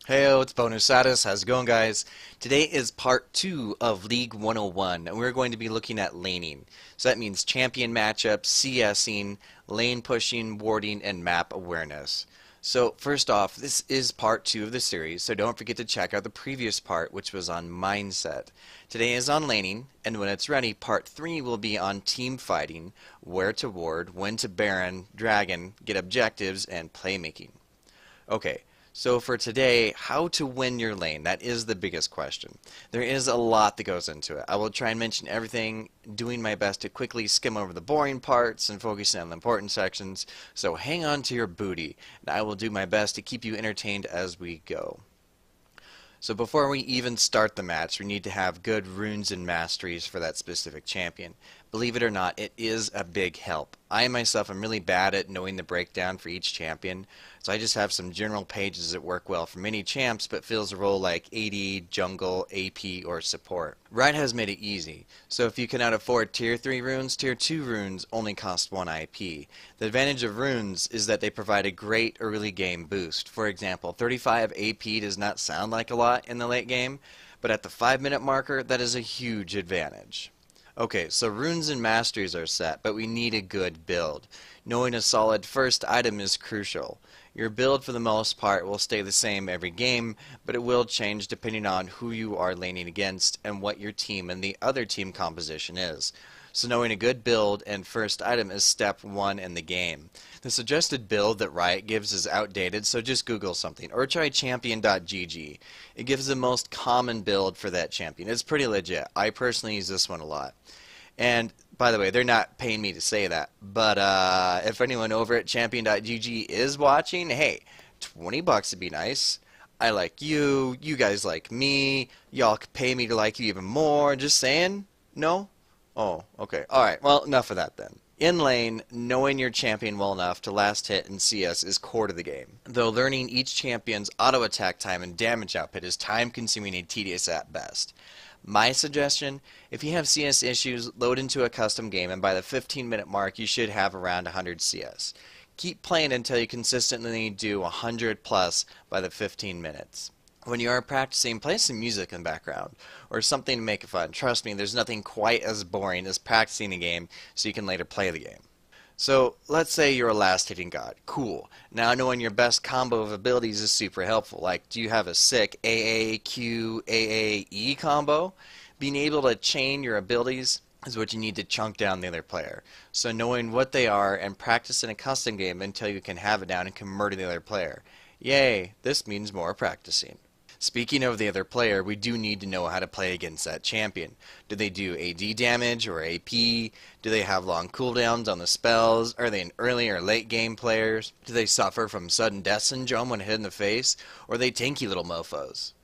Heyo, it's BonusSatis. How's it going, guys? Today is part 2 of League 101, and we're going to be looking at laning. So that means champion matchups, CSing, lane pushing, warding, and map awareness. So first off, this is part 2 of the series, so don't forget to check out the previous part, which was on mindset. Today is on laning, and when it's ready, part 3 will be on team fighting, where to ward, when to baron, dragon, get objectives, and playmaking. Okay, so for today, how to win your lane, that is the biggest question. There is a lot that goes into it. I will try and mention everything, doing my best to quickly skim over the boring parts and focusing on the important sections, so hang on to your booty, and I will do my best to keep you entertained as we go. So before we even start the match, we need to have good runes and masteries for that specific champion. Believe it or not, it is a big help. I myself am really bad at knowing the breakdown for each champion, so I just have some general pages that work well for many champs but fills a role like AD, jungle, AP, or support. Riot has made it easy, so if you cannot afford tier 3 runes, tier 2 runes only cost 1 IP. The advantage of runes is that they provide a great early game boost. For example, 35 AP does not sound like a lot in the late game, but at the 5-minute marker, that is a huge advantage. Okay, so runes and masteries are set, but we need a good build. Knowing a solid first item is crucial. Your build for the most part will stay the same every game, but it will change depending on who you are laning against and what your team and the other team composition is. So knowing a good build and first item is step 1 in the game. The suggested build that Riot gives is outdated, so just Google something, or try champion.gg. It gives the most common build for that champion. It's pretty legit. I personally use this one a lot. And by the way, they're not paying me to say that, but if anyone over at champion.gg is watching, hey, 20 bucks would be nice. I like you, you guys like me, y'all could pay me to like you even more, just saying? No? Oh, okay. Alright, well, enough of that then. In lane, knowing your champion well enough to last hit in CS is core to the game, though learning each champion's auto attack time and damage output is time consuming and tedious at best. My suggestion, if you have CS issues, load into a custom game and by the 15-minute mark you should have around 100 CS. Keep playing until you consistently do 100 plus by the 15 minutes. When you are practicing, play some music in the background, or something to make it fun. Trust me, there's nothing quite as boring as practicing a game so you can later play the game. So, let's say you're a last hitting god. Cool. Now knowing your best combo of abilities is super helpful. Like, do you have a sick AAQ, AAE combo? Being able to chain your abilities is what you need to chunk down the other player. So knowing what they are and practice in a custom game until you can have it down and can murder the other player. Yay, this means more practicing. Speaking of the other player, we do need to know how to play against that champion. Do they do AD damage or AP? Do they have long cooldowns on the spells? Are they an early or late game players? Do they suffer from sudden death syndrome when hit in the face? Or are they tanky little mofos?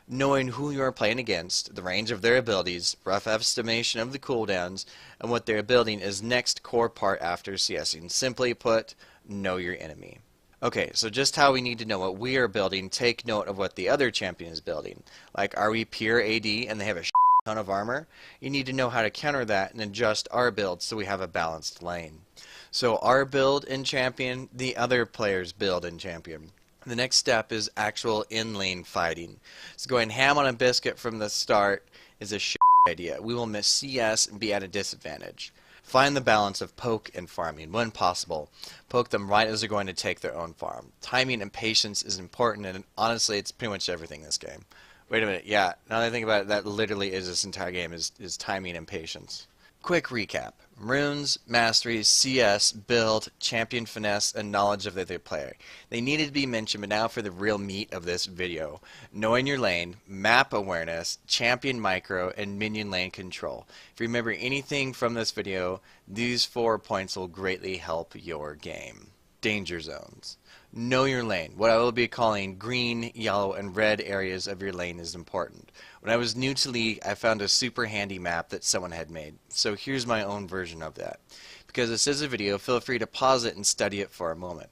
Knowing who you are playing against, the range of their abilities, rough estimation of the cooldowns, and what they're building is next core part after CSing. Simply put, know your enemy. Okay, so just how we need to know what we are building, take note of what the other champion is building. Like, are we pure AD and they have a ton of armor? You need to know how to counter that and adjust our build so we have a balanced lane. So our build in champion, the other player's build in champion. The next step is actual in-lane fighting. So going ham on a biscuit from the start is a idea. We will miss CS and be at a disadvantage. Find the balance of poke and farming when possible. Poke them right as they're going to take their own farm. Timing and patience is important, and honestly, it's pretty much everything in this game. Wait a minute, yeah, now that I think about it, that literally is this entire game, is timing and patience. Quick recap. Runes, masteries, CS, build, champion finesse, and knowledge of the other player. They needed to be mentioned, but now for the real meat of this video. Knowing your lane, map awareness, champion micro, and minion lane control. If you remember anything from this video, these 4 points will greatly help your game. Danger zones. Know your lane. What I will be calling green, yellow, and red areas of your lane is important. When I was new to League, I found a super handy map that someone had made. So here's my own version of that. Because this is a video, feel free to pause it and study it for a moment.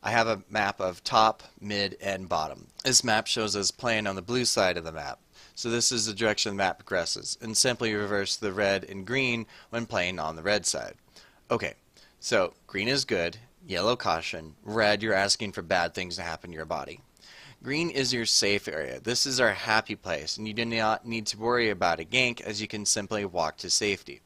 I have a map of top, mid, and bottom. This map shows us playing on the blue side of the map. So this is the direction the map progresses. And simply reverse the red and green when playing on the red side. Okay, so green is good. Yellow, caution. Red, you're asking for bad things to happen to your body. Green is your safe area. This is our happy place, and you do not need to worry about a gank as you can simply walk to safety.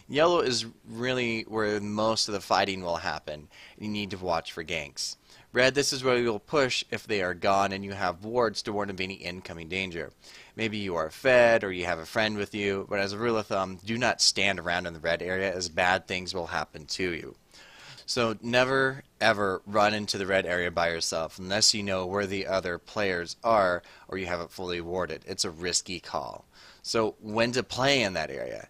Yellow is really where most of the fighting will happen, and you need to watch for ganks. Red, this is where you'll push if they are gone and you have wards to warn of any incoming danger. Maybe you are fed or you have a friend with you, but as a rule of thumb, do not stand around in the red area as bad things will happen to you. So never ever run into the red area by yourself unless you know where the other players are or you have it fully warded. It's a risky call. So when to play in that area?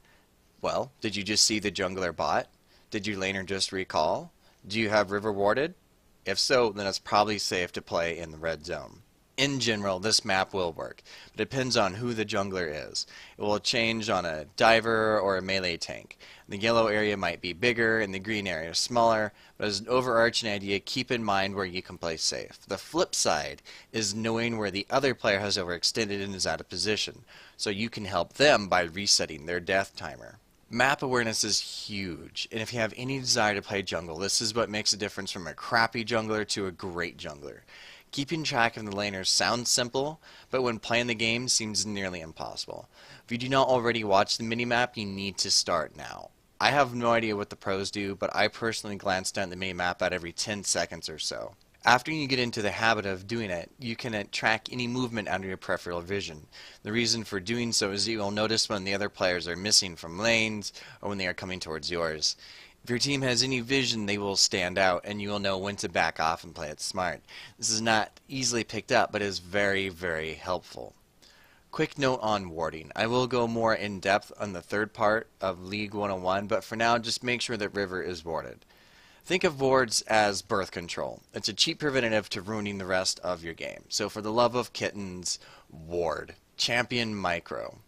Well, did you just see the jungler bot? Did your laner just recall? Do you have river warded? If so, then it's probably safe to play in the red zone. In general, this map will work, but it depends on who the jungler is. It will change on a diver or a melee tank. The yellow area might be bigger and the green area smaller, but as an overarching idea, keep in mind where you can play safe. The flip side is knowing where the other player has overextended and is out of position, so you can help them by resetting their death timer. Map awareness is huge, and if you have any desire to play jungle, this is what makes a difference from a crappy jungler to a great jungler. Keeping track of the laners sounds simple, but when playing the game seems nearly impossible. If you do not already watch the minimap, you need to start now. I have no idea what the pros do, but I personally glance down the minimap about every 10 seconds or so. After you get into the habit of doing it, you can track any movement under your peripheral vision. The reason for doing so is that you will notice when the other players are missing from lanes or when they are coming towards yours. If your team has any vision, they will stand out and you will know when to back off and play it smart. This is not easily picked up, but is very, very helpful. Quick note on warding. I will go more in depth on the third part of League 101, but for now just make sure that river is warded. Think of wards as birth control. It's a cheap preventative to ruining the rest of your game. So for the love of kittens, ward. Champion micro.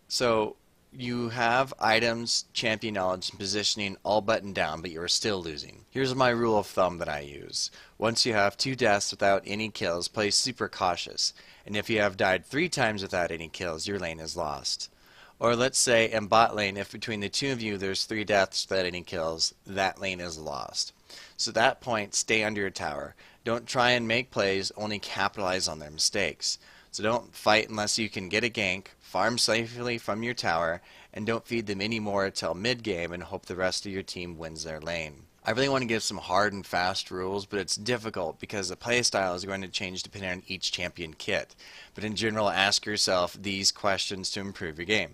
So you have items, champion knowledge, and positioning all buttoned down, but you are still losing. Here's my rule of thumb that I use. Once you have 2 deaths without any kills, play super cautious. And if you have died 3 times without any kills, your lane is lost. Or let's say in bot lane, if between the two of you there's 3 deaths without any kills, that lane is lost. So at that point, stay under your tower. Don't try and make plays, only capitalize on their mistakes. So don't fight unless you can get a gank, farm safely from your tower, and don't feed them anymore until mid-game and hope the rest of your team wins their lane. I really want to give some hard and fast rules, but it's difficult because the playstyle is going to change depending on each champion kit. But in general, ask yourself these questions to improve your game.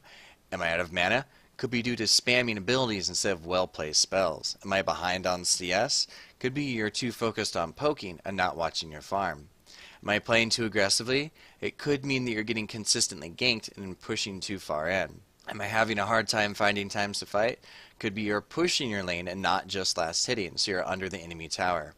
Am I out of mana? Could be due to spamming abilities instead of well-placed spells. Am I behind on CS? Could be you're too focused on poking and not watching your farm. Am I playing too aggressively? It could mean that you're getting consistently ganked and pushing too far in. Am I having a hard time finding times to fight? Could be you're pushing your lane and not just last hitting, so you're under the enemy tower.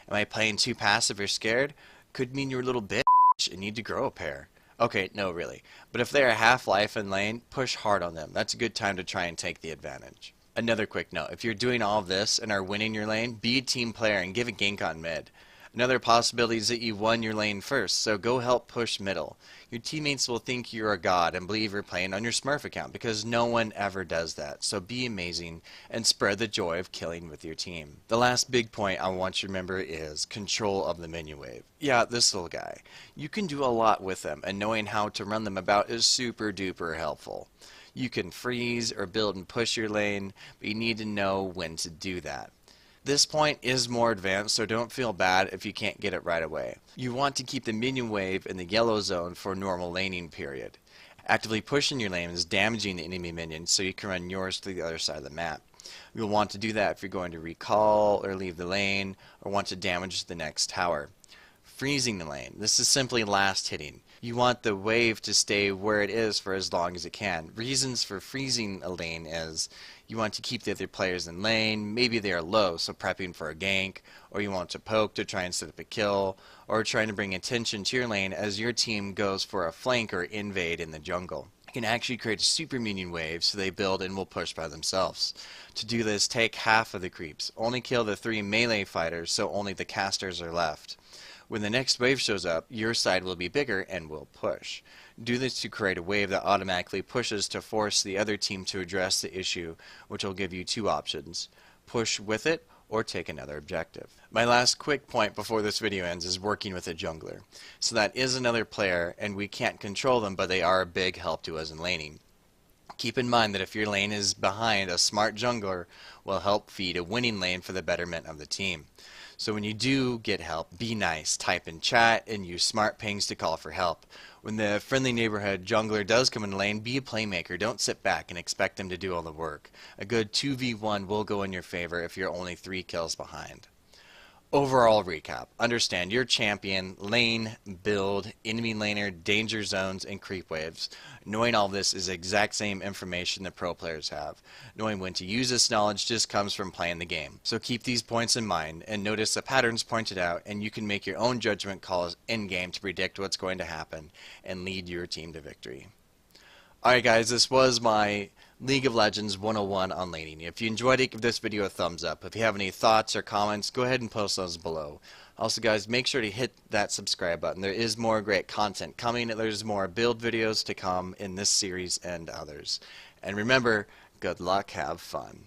Am I playing too passive or scared? Could mean you're a little bitch and need to grow a pair. Okay, no really. But if they're half-life in lane, push hard on them. That's a good time to try and take the advantage. Another quick note, if you're doing all of this and are winning your lane, be a team player and give a gank on mid. Another possibility is that you won your lane first, so go help push middle. Your teammates will think you're a god and believe you're playing on your Smurf account because no one ever does that. So be amazing and spread the joy of killing with your team. The last big point I want you to remember is control of the menu wave. Yeah, this little guy. You can do a lot with them, and knowing how to run them about is super duper helpful. You can freeze or build and push your lane, but you need to know when to do that. This point is more advanced, so don't feel bad if you can't get it right away. You want to keep the minion wave in the yellow zone for a normal laning period. Actively pushing your lane is damaging the enemy minions, so you can run yours to the other side of the map. You'll want to do that if you're going to recall or leave the lane or want to damage the next tower. Freezing the lane. This is simply last hitting. You want the wave to stay where it is for as long as it can. Reasons for freezing a lane is you want to keep the other players in lane, maybe they are low, so prepping for a gank, or you want to poke to try and set up a kill, or trying to bring attention to your lane as your team goes for a flank or invade in the jungle. You can actually create a super minion wave so they build and will push by themselves. To do this, take half of the creeps. Only kill the 3 melee fighters so only the casters are left. When the next wave shows up, your side will be bigger and will push. Do this to create a wave that automatically pushes to force the other team to address the issue, which will give you 2 options. Push with it or take another objective. My last quick point before this video ends is working with a jungler. So that is another player, and we can't control them, but they are a big help to us in laning. Keep in mind that if your lane is behind, a smart jungler will help feed a winning lane for the betterment of the team. So when you do get help, be nice, type in chat, and use smart pings to call for help. When the friendly neighborhood jungler does come in the lane, be a playmaker. Don't sit back and expect them to do all the work. A good 2v1 will go in your favor if you're only 3 kills behind. Overall recap. Understand your champion, lane, build, enemy laner, danger zones, and creep waves. Knowing all this is the exact same information that pro players have. Knowing when to use this knowledge just comes from playing the game. So keep these points in mind and notice the patterns pointed out, and you can make your own judgment calls in-game to predict what's going to happen and lead your team to victory. Alright guys, this was my League of Legends 101 on laning. If you enjoyed it, give this video a thumbs up. If you have any thoughts or comments, go ahead and post those below. Also guys, make sure to hit that subscribe button. There is more great content coming. There's more build videos to come in this series and others. And remember, good luck, have fun.